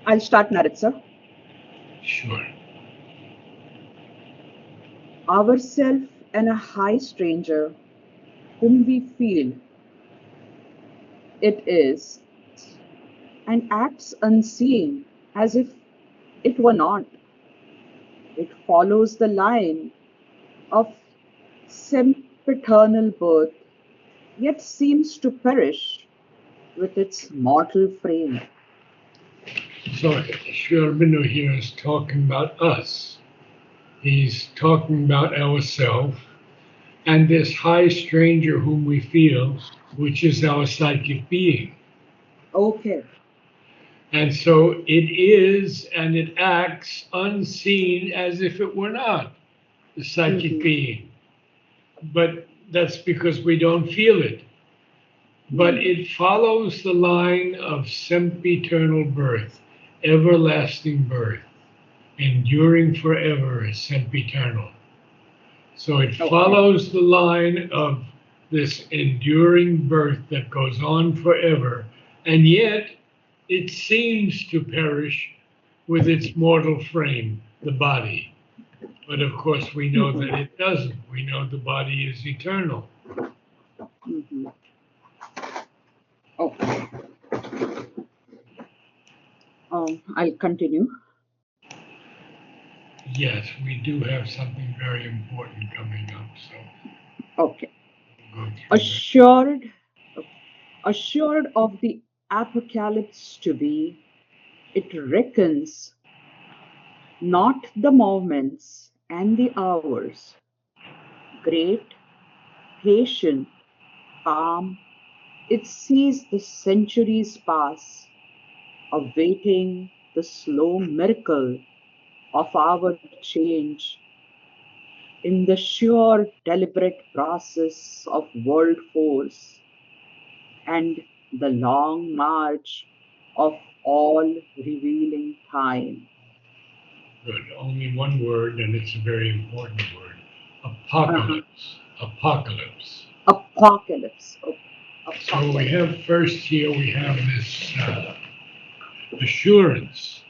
I'll start, Narad, sir. Sure. Ourself and a high stranger whom we feel it is and acts unseen as if it were not. It follows the line of sempiternal birth, yet seems to perish with its mortal frame. So Shilpa here is talking about us. He's talking about ourselves and this high stranger whom we feel, which is our psychic being. Okay. And so it is and it acts unseen as if it were not the psychic Mm-hmm. being. But that's because we don't feel it. But it follows the line of sempiternal birth, everlasting birth, enduring forever, sempiternal. So it Okay. follows the line of this enduring birth that goes on forever, and yet it seems to perish with its mortal frame, the body. But of course, we know Mm-hmm. that it doesn't. We know the body is eternal. Mm-hmm. Okay. I'll continue. Yes, we do have something very important coming up, so Okay. we'll go through that. Assured, assured of the apocalypse to be, it reckons not the moments and the hours, great, patient, calm, it sees the centuries pass, awaiting the slow miracle of our change in the sure deliberate process of world force and the long march of all revealing time. Good. Only one word, and it's a very important word. Uh-huh. Apocalypse. Apocalypse. Apocalypse. Okay. So we Apocalypse. have first here, we have this assurance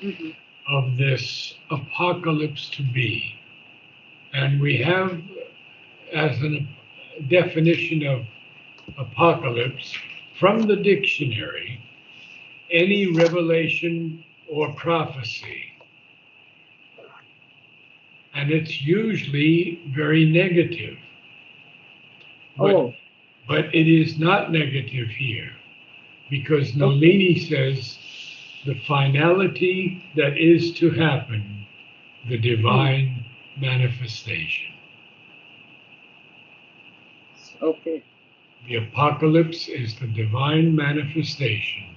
Hmm. of this apocalypse to be. And we have as a definition of apocalypse from the dictionary any revelation or prophecy. And it's usually very negative. But Oh, but it is not negative here because okay. Nolini says the finality that is to happen, the Hmm. divine manifestation. Okay. The apocalypse is the divine manifestation,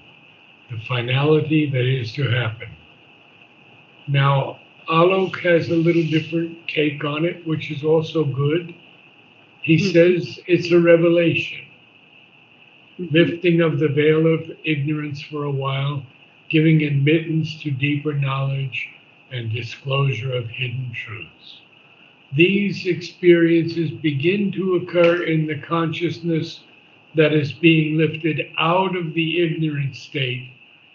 the finality that is to happen. Now, Alok has a little different take on it, which is also good. He Hmm. says it's a revelation, Hmm. lifting of the veil of ignorance for a while, giving admittance to deeper knowledge and disclosure of hidden truths. These experiences begin to occur in the consciousness that is being lifted out of the ignorant state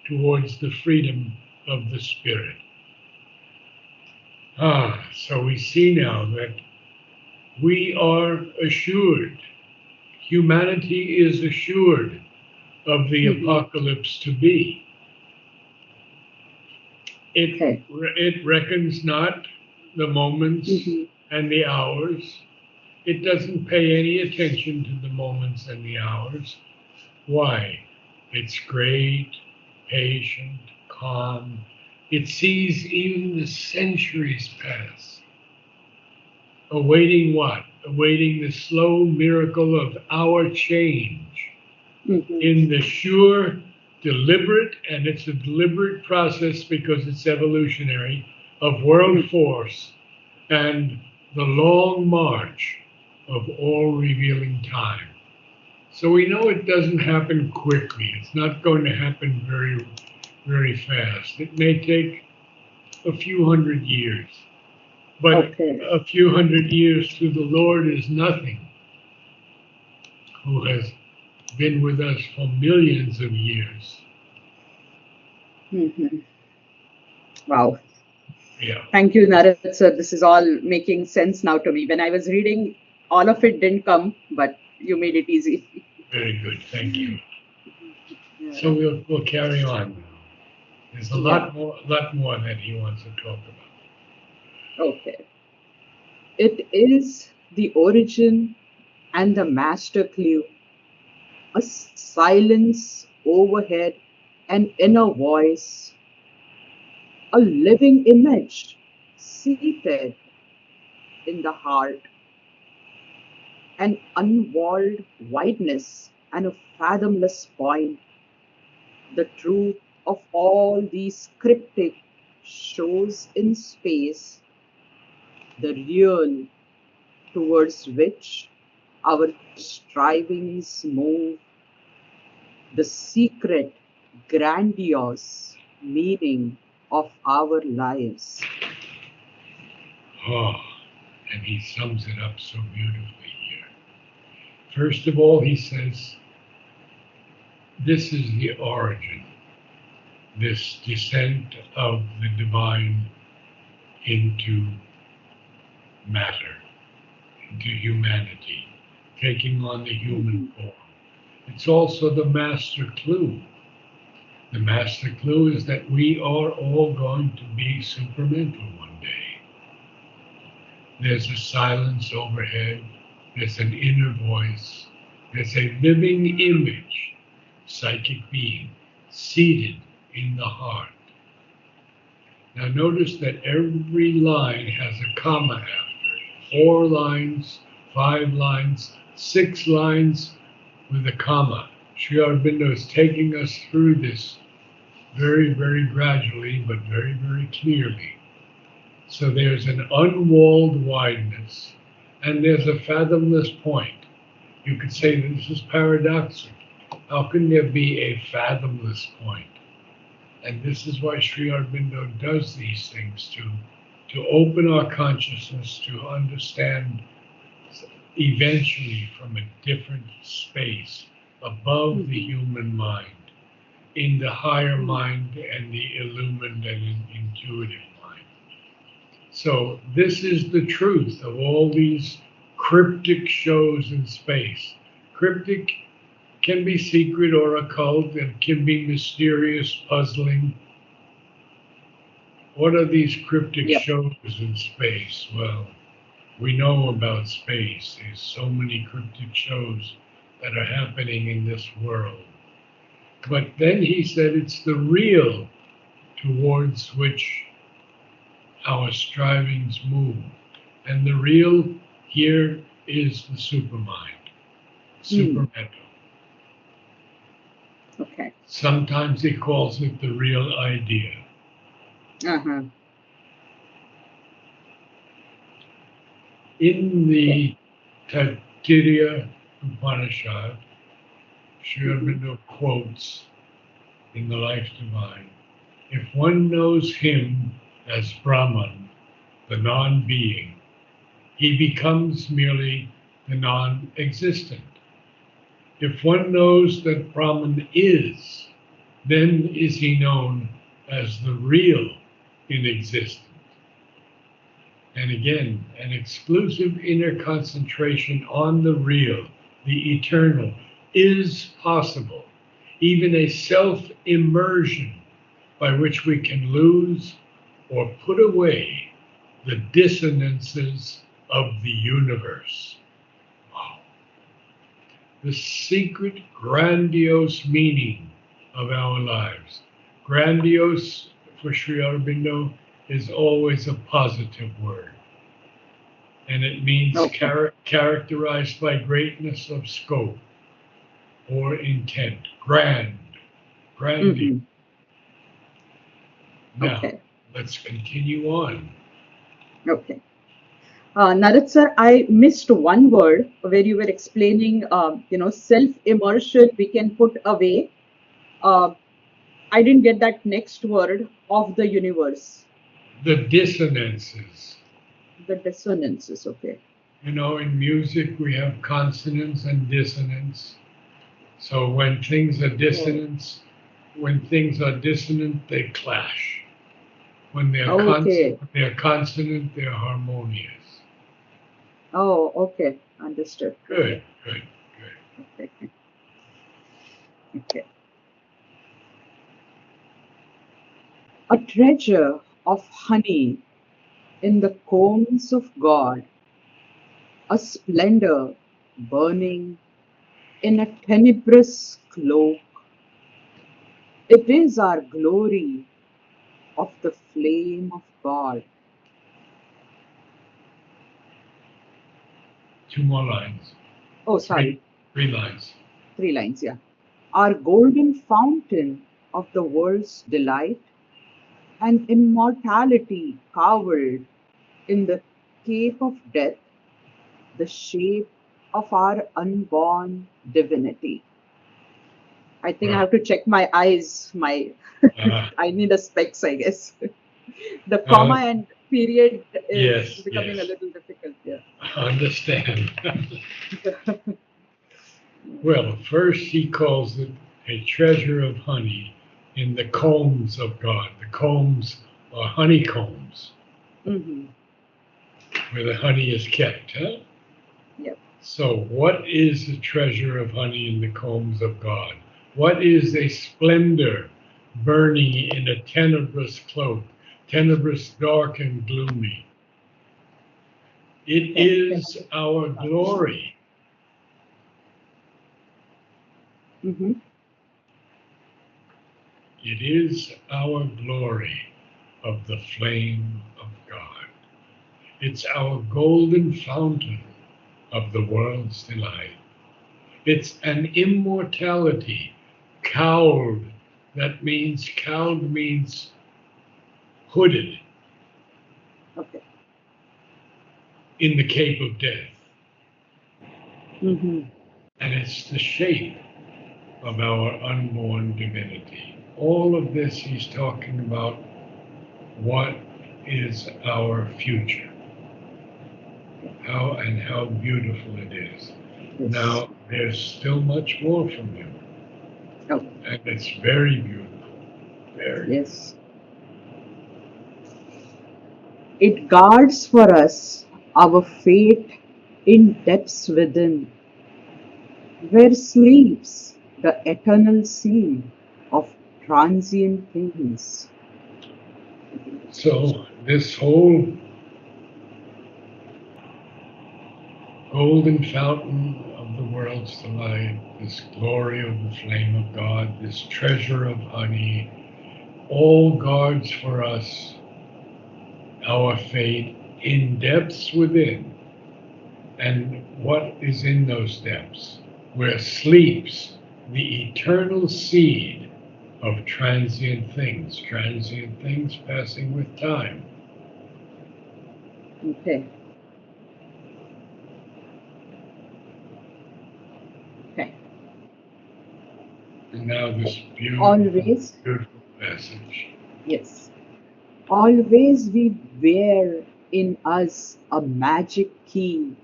towards the freedom of the spirit. So we see now that we are assured, humanity is assured of the Hmm. apocalypse to be. It, Okay. it reckons not the moments Hmm. and the hours. It doesn't pay any attention to the moments and the hours. Why? It's great, patient, calm. It sees even the centuries pass. Awaiting what? Awaiting the slow miracle of our change Hmm. in the sure, deliberate, and it's a deliberate process because it's evolutionary, of world Hmm. force and the long march of all revealing time. So we know it doesn't happen quickly. It's not going to happen very, very fast. It may take a few hundred years, but Okay. a few hundred years to the Lord is nothing, who has been with us for millions of years. Hmm. Wow. Yeah, Thank you, Narad sir. This is all making sense now to me. When I was reading, all of it didn't come, but you made it easy. very good. Thank you. So Yeah. we'll carry on now. There's Yeah. a lot more that he wants to talk about. Okay. It is the origin and the master clue, a silence overhead, an inner voice, a living image seated in the heart, an unwalled wideness and a fathomless point, the truth of all these cryptic shows in space, the real towards which our strivings move, the secret, grandiose meaning of our lives. Oh, and he sums it up so beautifully here. First of all, he says, this is the origin, this descent of the divine into matter, into humanity, taking on the human Mhm. form. It's also the master clue. The master clue is that we are all going to be supermental one day. There's a silence overhead, there's an inner voice, there's a living image, psychic being, seated in the heart. Now notice that every line has a comma after it. 4 lines, 5 lines, 6 lines with a comma. Sri Aurobindo is taking us through this very, very gradually, but very, very clearly. So there's an unwalled wideness, and there's a fathomless point. You could say that this is paradoxical. How can there be a fathomless point? And this is why Sri Aurobindo does these things to open our consciousness to understand eventually from a different space above the Mhm. human mind, in the higher Mhm. mind and the illumined and intuitive mind. So this is the truth of all these cryptic shows in space. Cryptic can be secret or occult and can be mysterious, puzzling. What are these cryptic Yep. shows in space? Well, we know about space. There's so many cryptic shows that are happening in this world. But then he said it's the real towards which our strivings move. And the real here is the supermind, Hmm. supermental. Okay. Sometimes he calls it the real idea. Uh-huh. In Okay. the Taittiriya Upanishad, Sri Hmm. Aurobindo quotes in the Life Divine, if one knows him as Brahman, the non-being, he becomes merely the non-existent. If one knows that Brahman is, then is he known as the real inexistent. And again, an exclusive inner concentration on the real, the eternal, is possible. Even a self immersion by which we can lose or put away the dissonances of the universe. Wow. The secret, grandiose meaning of our lives. Grandiose for Sri Aurobindo is always a positive word, and it means Okay. characterized by greatness of scope or intent. Grand, grandiose. Hmm. Now, Okay. let's continue on. Okay. Narad sir, I missed one word where you were explaining, self-immersion we can put away. Uh, I didn't get that next word of the universe, The dissonances. the dissonances. Okay. You know, in music, we have consonance and dissonance. So when things are Oh. dissonance, when things are dissonant, they clash. Okay. When they're consonant, they're harmonious. Oh, okay. Understood. Good, Okay. good, good. Okay. Okay. A treasure of honey in the combs of God, a splendor burning in a tenebrous cloak. It is our glory of the flame of God. Two more lines. Oh, Three, sorry, three lines. three lines, yeah. Our golden fountain of the world's delight and immortality cowered in the cape of death, the shape of our unborn divinity. I think I Well, have to check my eyes. uh, I need a specs, I guess. The uh, comma and period is yes, becoming a yes. little difficult here. I understand. Well, first he calls it a treasure of honey in the combs of God. The combs are honeycombs Hmm. where the honey is kept. Huh? Yep. So, what is the treasure of honey in the combs of God? What is a splendor burning in a tenebrous cloak, tenebrous, dark, and gloomy? It Okay. is our glory. Hmm. It is our glory of the flame of God. It's our golden fountain of the world's delight. It's an immortality, cowled. Cowled means hooded Okay. in the cape of death. Hmm. And it's the shape of our unborn divinity. All of this he's talking about what is our future, how beautiful it is. Yes. Now there's still much more from him, Oh, and it's very beautiful, very. yes. It guards for us our fate in depths within, where sleeps the eternal seal of transient things. So this whole golden fountain of the world's delight, this glory of the flame of God, this treasure of honey, all guards for us our fate in depths within. And what is in those depths? Where sleeps the eternal seed of transient things passing with time. Okay. Okay. And now this beautiful, Always, beautiful passage. yes. Always we bear in us a magic key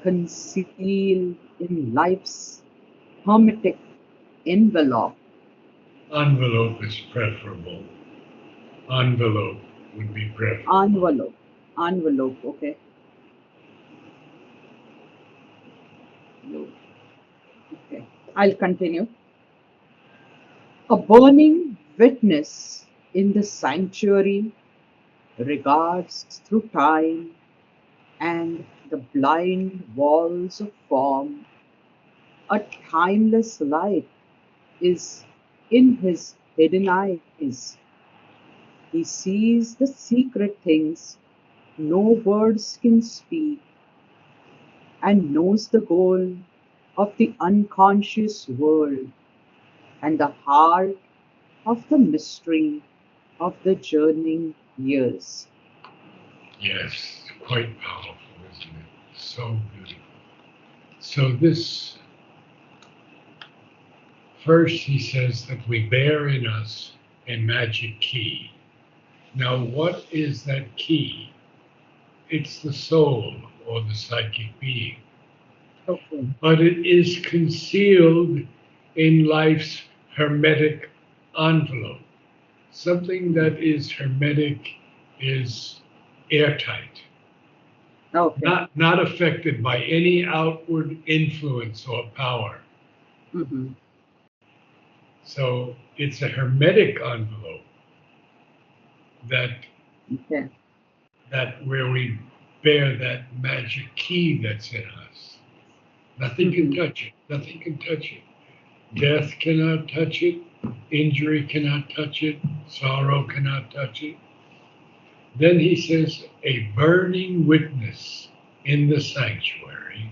concealed in life's hermetic envelope. Envelope is preferable. Envelope would be preferable. Envelope. Envelope. Okay. Okay. I'll continue. A burning witness in the sanctuary regards through time and the blind walls of form. A timeless light is in his hidden eyes. He sees the secret things no words can speak and knows the goal of the unconscious world and the heart of the mystery of the journeying years. Yes, quite powerful, isn't it? So beautiful. So this first he says that we bear in us a magic key. Now what is that key? It's the soul or the psychic being. Okay. But it is concealed in life's hermetic envelope, something that is hermetic, is airtight, Okay. not affected by any outward influence or power. Mm-hmm. So it's a hermetic envelope that Okay. where we bear that magic key that's in us. Nothing can Mm-hmm. touch it. Nothing can touch it. Death cannot touch it. Injury cannot touch it. Sorrow cannot touch it. Then he says, a burning witness in the sanctuary,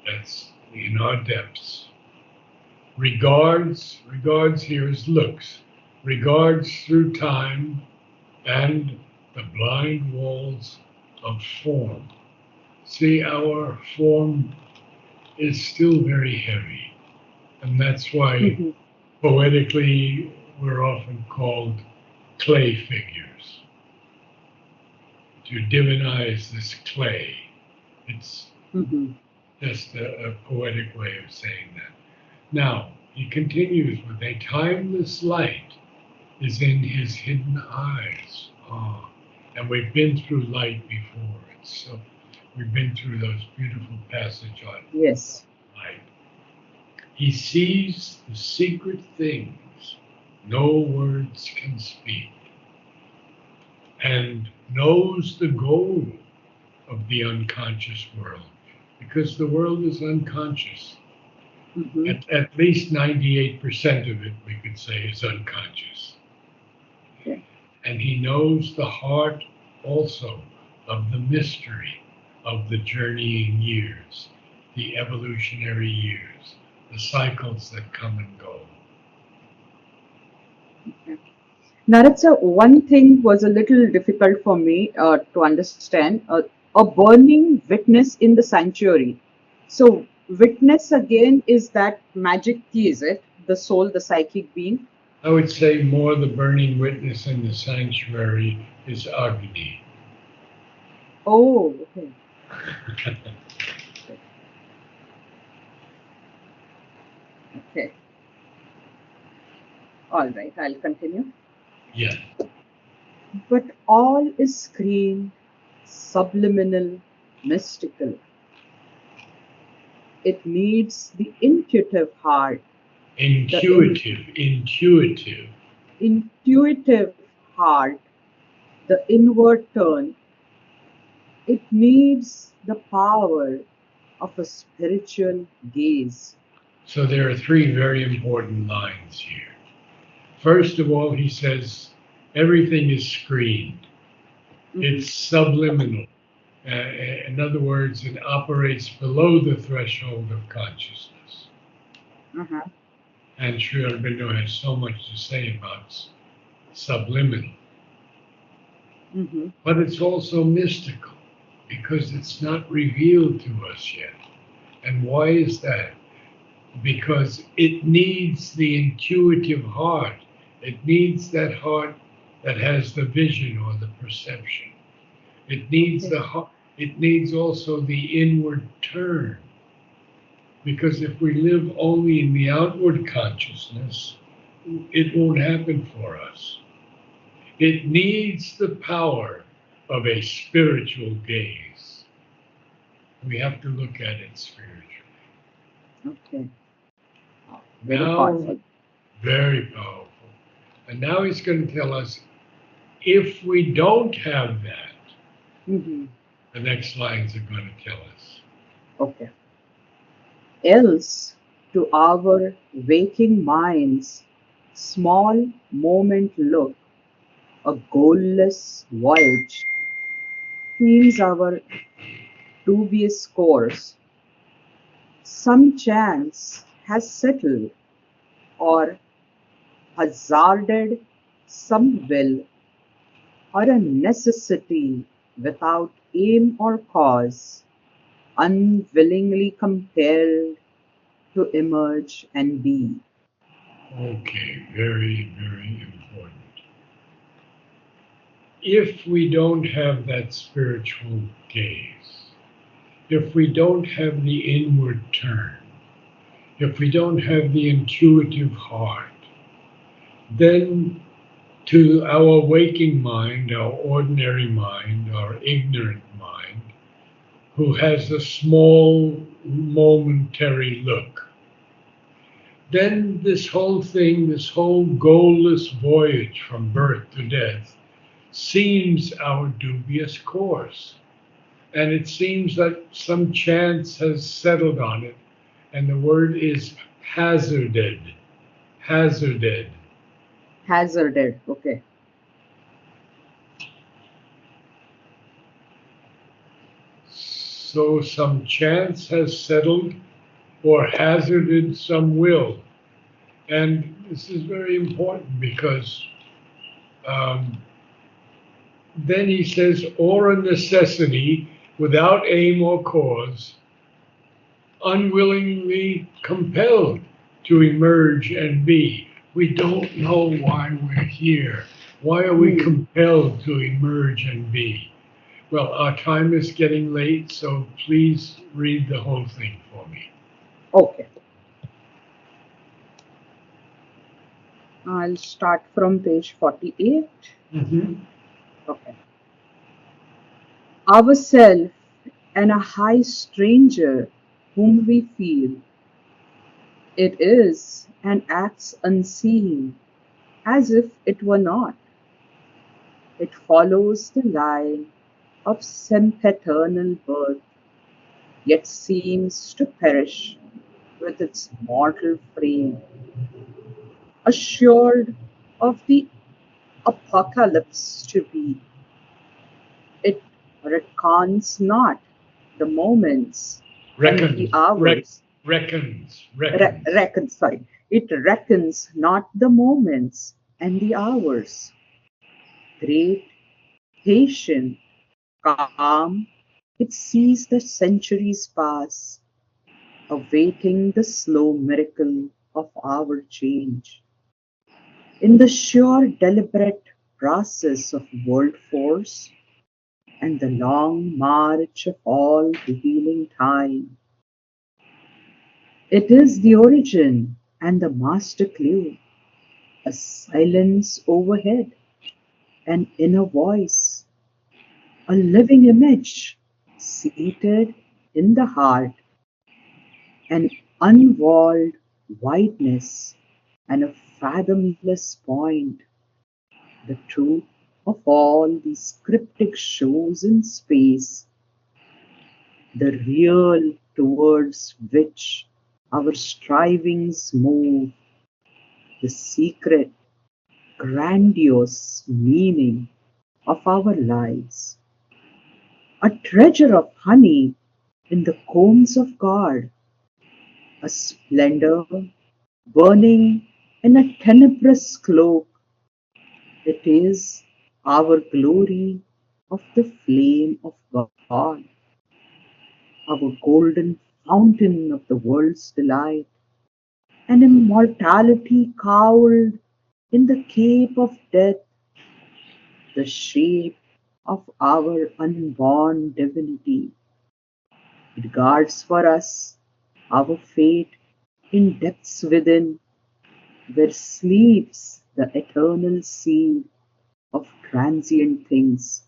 that's in our depths, regards here is looks, regards through time and the blind walls of form. See, our form is still very heavy, and that's why Mm-hmm. poetically we're often called clay figures, to divinize this clay. It's Mm-hmm. just a poetic way of saying that. Now, he continues with a timeless light is in his hidden eyes. Ah, and we've been through light before. So we've been through those beautiful passages on Yes. light. He sees the secret things no words can speak, and knows the goal of the unconscious world, because the world is unconscious. Mm-hmm. At least 98% of it, we could say, is unconscious. Okay. And he knows the heart also of the mystery of the journeying years, the evolutionary years, the cycles that come and go. Okay. Narad sir, one thing was a little difficult for me to understand. A burning witness in the sanctuary. So, witness again is that magic key, is it? The soul, the psychic being? I would say more the burning witness in the sanctuary is Agni. Oh, okay. Okay. All right, I'll continue. Yeah. But all is screened, subliminal, mystical. It needs the intuitive heart, the Intuitive. intuitive heart, the inward turn. It needs the power of a spiritual gaze. So there are three very important lines here. First of all, he says everything is screened. Hmm. It's subliminal. In other words, it operates below the threshold of consciousness. Uh-huh. And Sri Aurobindo has so much to say about subliminal. Hmm. But it's also mystical because it's not revealed to us yet. And why is that? Because it needs the intuitive heart. It needs that heart that has the vision or the perception. It needs Okay. the heart. It needs also the inward turn. Because if we live only in the outward consciousness, it won't happen for us. It needs the power of a spiritual gaze. We have to look at it spiritually. Okay. Very Now, powerful. very powerful. And now he's going to tell us if we don't have that, Hmm. the next lines are going to tell us. Okay. Else, to our waking minds, small moment look, a goalless voyage, seems our dubious course. Some chance has settled, or hazarded some will, or a necessity without aim or cause, unwillingly compelled to emerge and be. Okay, very, very important. If we don't have that spiritual gaze, if we don't have the inward turn, if we don't have the intuitive heart, Then to our waking mind, our ordinary mind, our ignorant mind, who has a small momentary look. Then this whole thing, this whole goalless voyage from birth to death, seems our dubious course. And it seems that some chance has settled on it. And the word is hazarded. Hazarded. Hazarded. Okay. So some chance has settled or hazarded some will. And this is very important because um, then he says, or a necessity without aim or cause, unwillingly compelled to emerge and be. We don't know why we're here. Why are we Hmm. compelled to emerge and be? Well, our time is getting late, so please read the whole thing for me. Okay. I'll start from page 48. Mm-hmm. Okay. Ourself and a high stranger whom we feel, it is and acts unseen, as if it were not. It follows the line of sempiternal birth, yet seems to perish with its mortal frame, assured of the apocalypse to be. It reckons not the moments and the Reckons, hours. reckons, reckons. Reckons, sorry. It reckons not the moments and the hours. Great, patient, calm, it sees the centuries pass, awaiting the slow miracle of our change. In the sure deliberate process of world force and the long march of all revealing time, it is the origin and the master clue, a silence overhead, an inner voice, a living image seated in the heart, an unwalled wideness and a fathomless point, the truth of all these cryptic shows in space, the real towards which our strivings move, the secret, grandiose meaning of our lives, a treasure of honey in the combs of God, a splendor burning in a tenebrous cloak. It is our glory of the flame of God, our golden fountain of the world's delight, an immortality cowled in the cape of death, the shape of our unborn divinity. It guards for us our fate in depths within, where sleeps the eternal seed of transient things.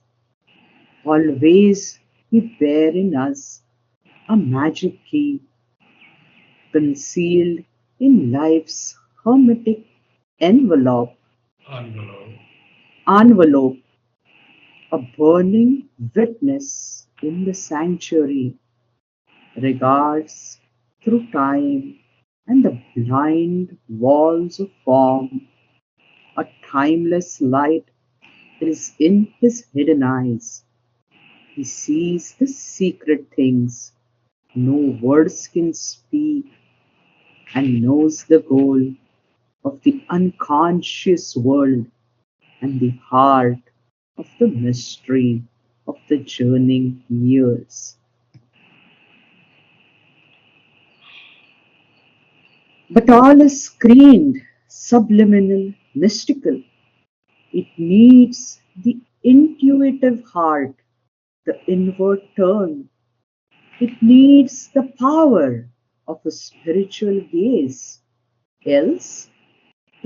Always we bear in us a magic key, concealed in life's hermetic envelope, Envelope. envelope, a burning witness in the sanctuary, regards through time and the blind walls of form. A timeless light is in his hidden eyes. He sees the secret things no words can speak and knows the goal of the unconscious world and the heart of the mystery of the journeying years. But all is screened, subliminal, mystical. It needs the intuitive heart, the inward turn. It needs the power of a spiritual gaze. Else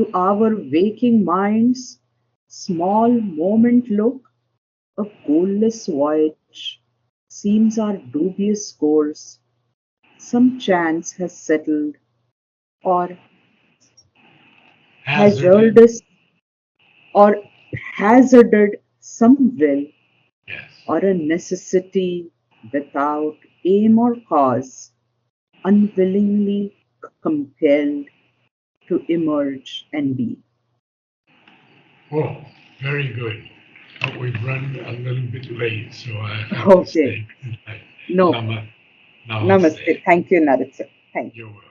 To our waking minds, small moment look, a goalless voyage seems our dubious course. Some chance has settled, or Hazarded. hazardous, or hazarded some will, Yes. or a necessity without aim or cause, unwillingly compelled to emerge and be. Oh, very good. But we've run a little bit late, so I have to Okay, say goodnight. no, Nama, namaste. namaste. Thank you, Narad sir. Thank you. You're welcome.